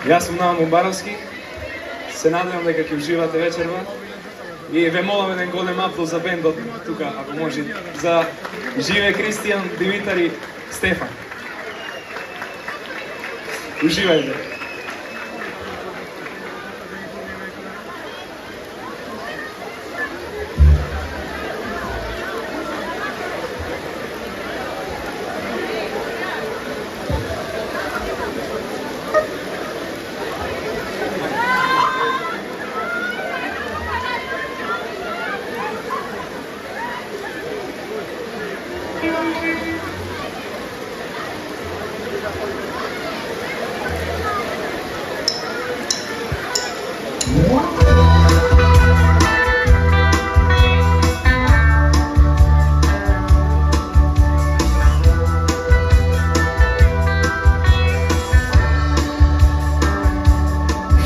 Jaz sem Noam Barovski, se nadam, da ga uživate večerva. I vemolam en golem aplauz za bend od tukaj, ako može, za žive Kristijan, Dimitar i Stefan. Uživajte.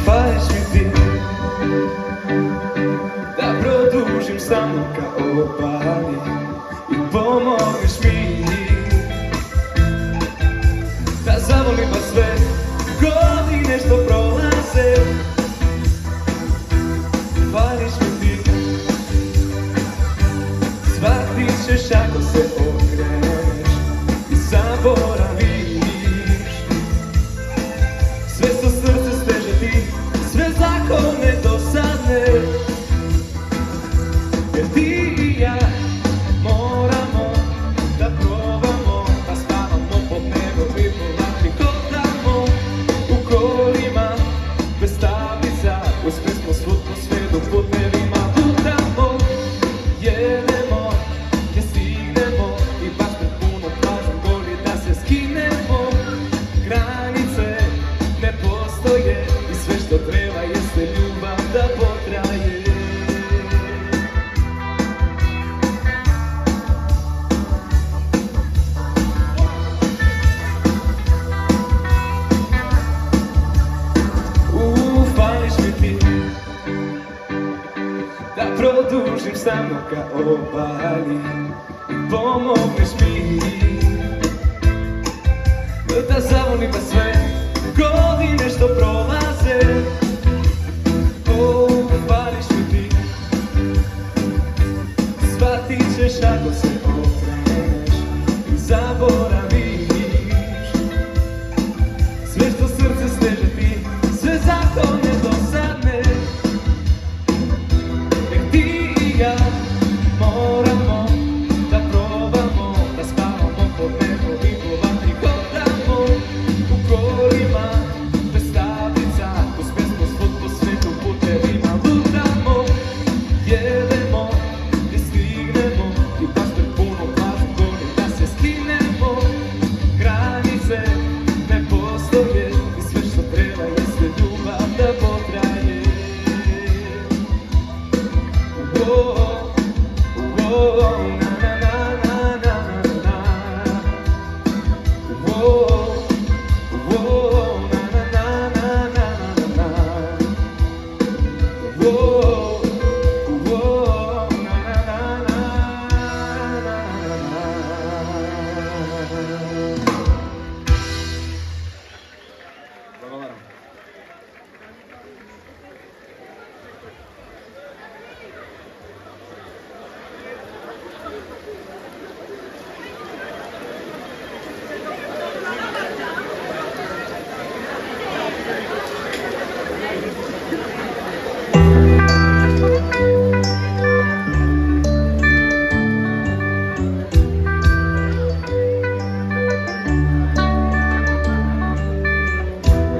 Fališ mi ti da produžim samo ka obali i pomogneš mi da zavolim vas sve godine što prolaze. Fališ mi ti, shvatit ćeš ako se okreneš i zaboraviš sve što srce steže ti, sve zakone dosadne. Jer ti i ja moramo da probamo, da spavamo pod nebom i polaki hodamo u kolima bez tablica, uspjeli smo svud po svijetu putevima lutamo, jedemo gdje stignemo i baš pred punom plažom goli da se skinemo. Granice ne postoje i sve što treba jeste ljubav da potraje. Fališ mi ti da produžim samo ka obali i pomogneš mi da zavolim vas sve godine što prolaze. Fališ mi ti, shvatit ćeš ako se okreneš i zaboraviš sve što srce steže ti, sve zakone dosadne. Jer ti i ja moramo da probamo, da spavamo pod nebom i po vatri hodamo u kolima bez tablica, uz pesmu svud po svetu putevima lutamo, jedemo gdje stignemo i baš pred punom plažom goli da se skinemo. Granice ne postoje i sve što treba jeste ljubav da potraje. Na na na na na na. Na na na na na na. Благодарам.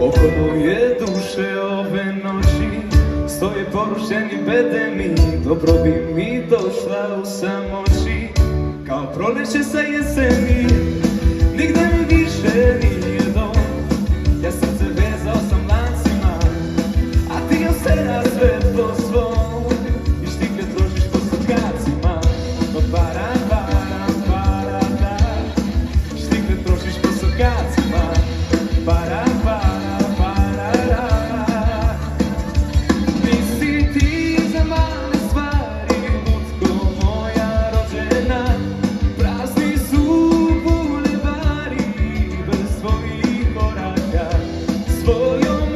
Oko moje duše ove noći stoje porušeni bedemi, dobro bi mi došla u samoći kao proljeće sa jeseni. Nigde mi više nije dom, ja srce vezao sam lancima, a ti ostera sve po svom i štikle trošiš po sokacima. No para, para, para, da, štikle trošiš po sokacima. Para, para, para, da. Nisi ti za male stvari, lutko moja rođena, prazni su bulevari bez tvojih koraka. Svojom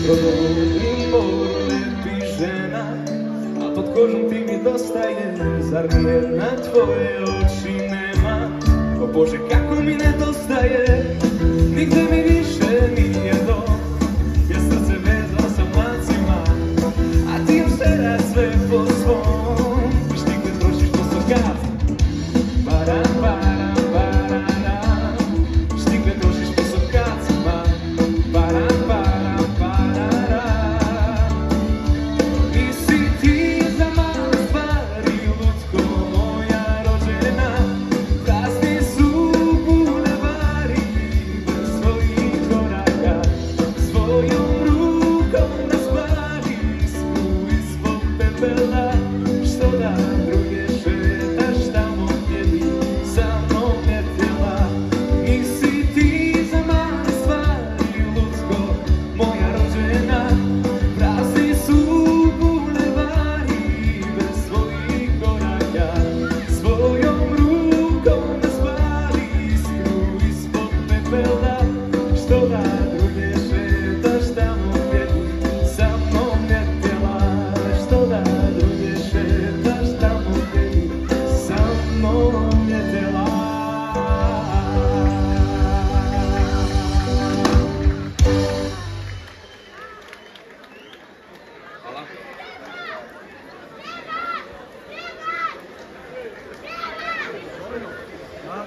Prodolni moru lepi žena, a pod kožom ti mi dostaje. Zar nijedna tvoje oči nema? O Bože, kako mi nedostaje. Nigde mi više nije dom, jer srce vezao sa mlacima, a ti još tera sve po svom. Štikle trošiš po sokat, para, para, para, para. Štikle trošiš po sokacima, para, para, para, para. Nisi ti za male stvari, lutko moja rođena. Prazni su bulevari bez svojih koraka. Svojom rukom nas pali isku ispod pepela. Što da druge šetaš tamo gdje bi sa mnom letjela. Nisi ti za male stvari, lutko moja rođena. Prazni su bulevari bez svojih koraka. Svojom rukom nas pali iskru ispod pepela. Što da druge šetaš tamo gdje bi sa mnom letjela. Što da druge šetaš tamo gdje bi sa mnom letjela. Hvala.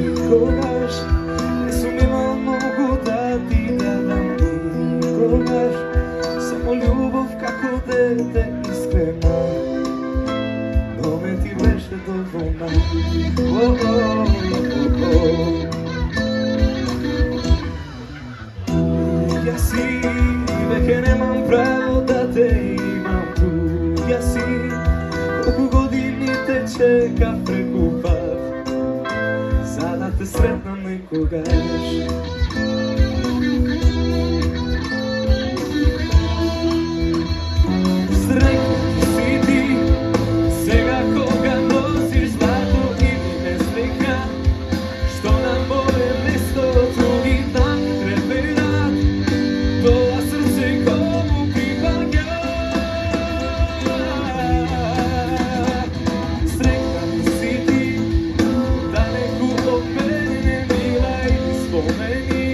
Nikogaš, ne sumnjam, al mogu da ti dam. Nikogaš, samo ljubav kako dete iskrena. No me ti beše dovoljna. Oh, oh, oh, oh. Ja si, veke nemam pravo da te imam tu. Ja si, koliko godini te čeka prekupat. Sada te sretnem nekogaš. Sretna si ti, svega koga nosiš zlato ili nesreća. Što nam moje mesto drugi dan trepera. Tvoja srce komu pripada. Sretna si ti, da neku od mene mila i spomeni.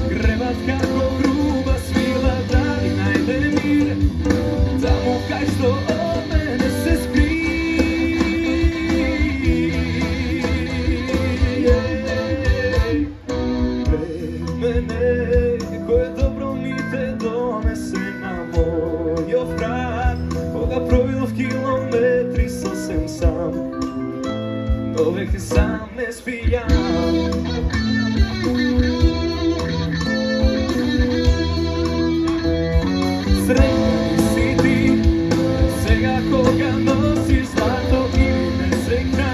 Grebat kako gruba svila, da li najde mir. Tamo kaj što od mene se vremene koje dobro mi te donese na moj ofrat. Koga provilo v kilometri sasvim sam, no vek sam ne spijam. Sretna si ti, svega koga nosiš zlato ili nesreća.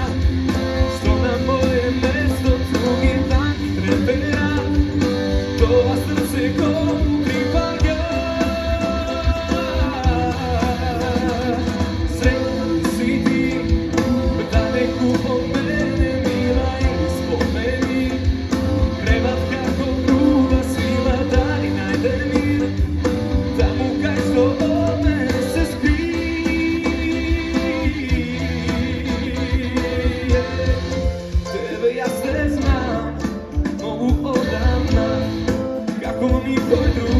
Što na moje mesto drugi dan trepera. Tvoja srce komu pripada. Sretna si ti, da neku od mene mila i spomeni. Grebat kako gruba svila, da li najde mir. Tamo kaj što od mene se tebe ja sve znam, mogu odavna, kako mi tvoj drug.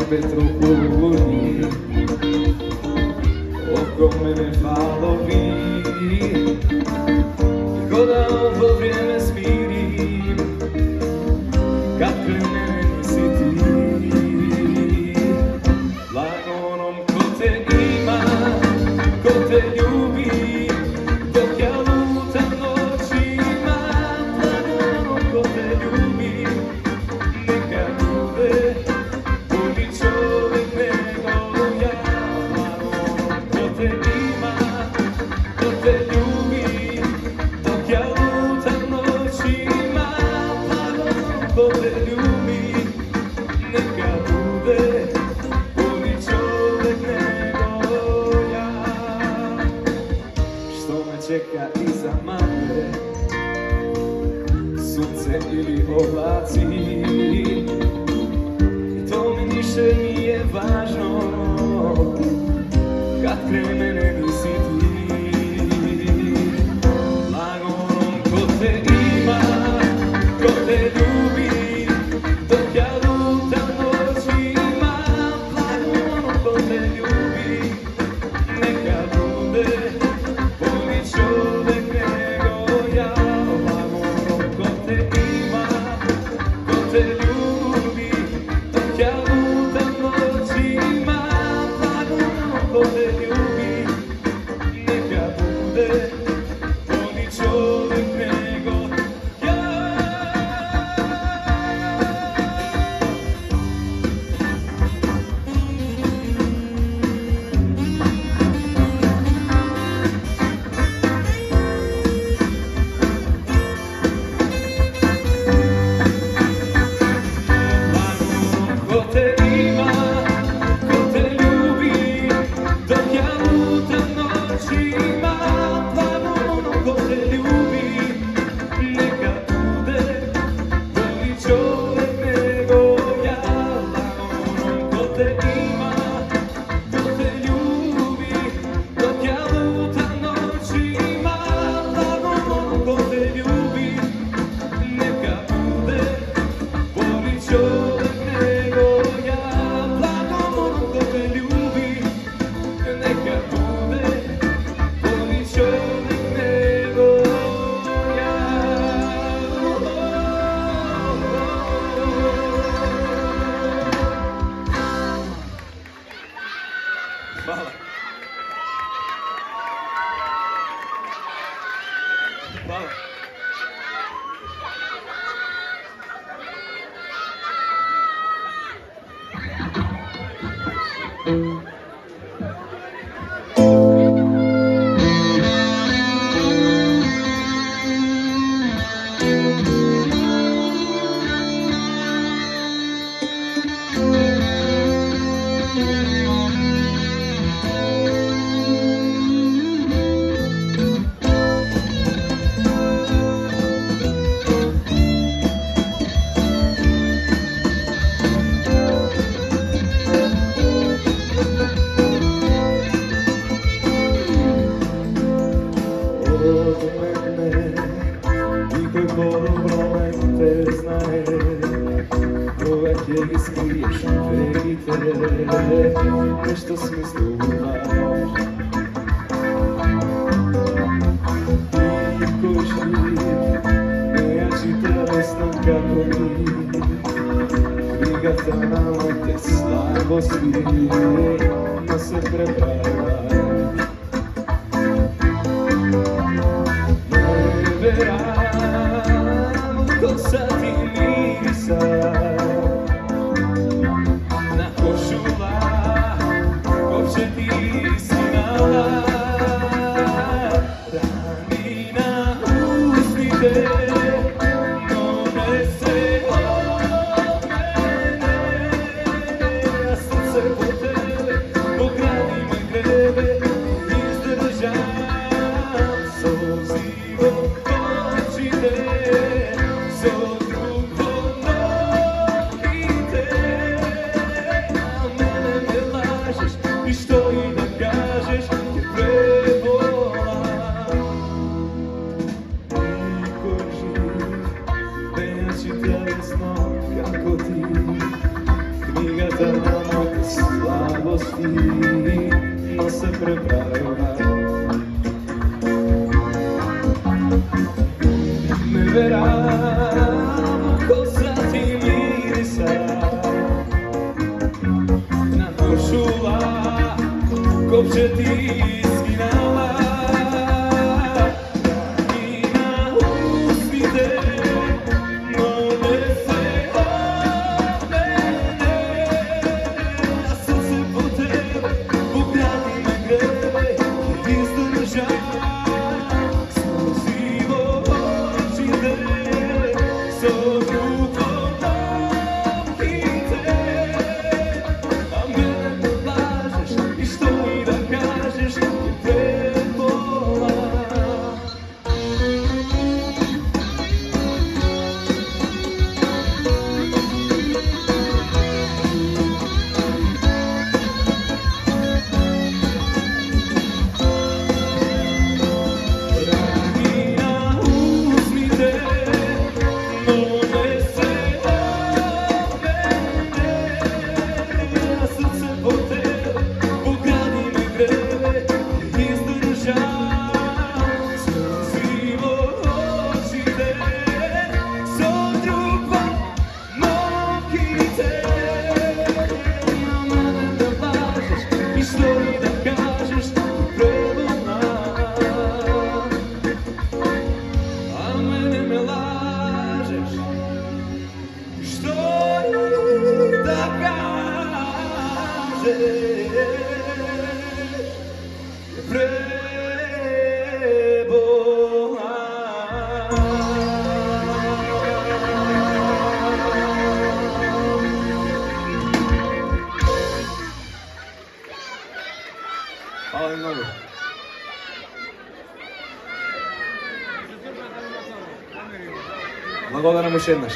vetro puni, oko mene falovi, i ko da ovo vrijeme smirim, kad krene nisi ti. Blago onom ko te ima, ko te ljubi, dok ja lutam noćima. Blago onom ko te ljubi, neka bude bolji čovjek nego ja. Blago onom ko te ima, ko te ljubi, dok ja lutam noćima. Blago onom ko te ljubi, neka bude bolji čovjek nego ja. Što me čeka iza magle, sunce ili oblaci, to mi više nije važno, kad kraj mene nisi ti. Blago onom ko te ima, ko te ljubi, dok ja lutam noćima. Blago onom ko te ljubi, neka bude bolji čovjek nego ja. Blago onom ko te ima, ko te ljubi, dok ja lutam noćima. Blago onom ko te ljubi, neka bude bolji čovjek nego ja. Ko te ima, ko te ljubi, dok ja lutam noćima. Blago onom ko te ljubi, neka bude bolji čovjek nego ja. Blago onom ko te ima, ko te ljubi, dok ja lutam noćima. Blago onom ko te ljubi, neka bude bolji čovjek nego ja. Blago onom ko te ljubi, neka bude bolji čovjek nego ja. Hvala. Hvala. I kako dobro te znaje, uvek je iskriješ verite, nešto smisluvaš. Ti ko živ, nejači telesno kako mi, knjigata nam te slabosti, no se prepravaj. Veramo cosa ti mirisa na košula, ko će ti sinala, rani na usnite, no ne se od mene, a srce po tebe, pograni me gre. Слезиво очите со друго ногите, а мене не лажеш и што и да кажеш не пребола. Hvala im mnogo. Благодарам уште еднаш.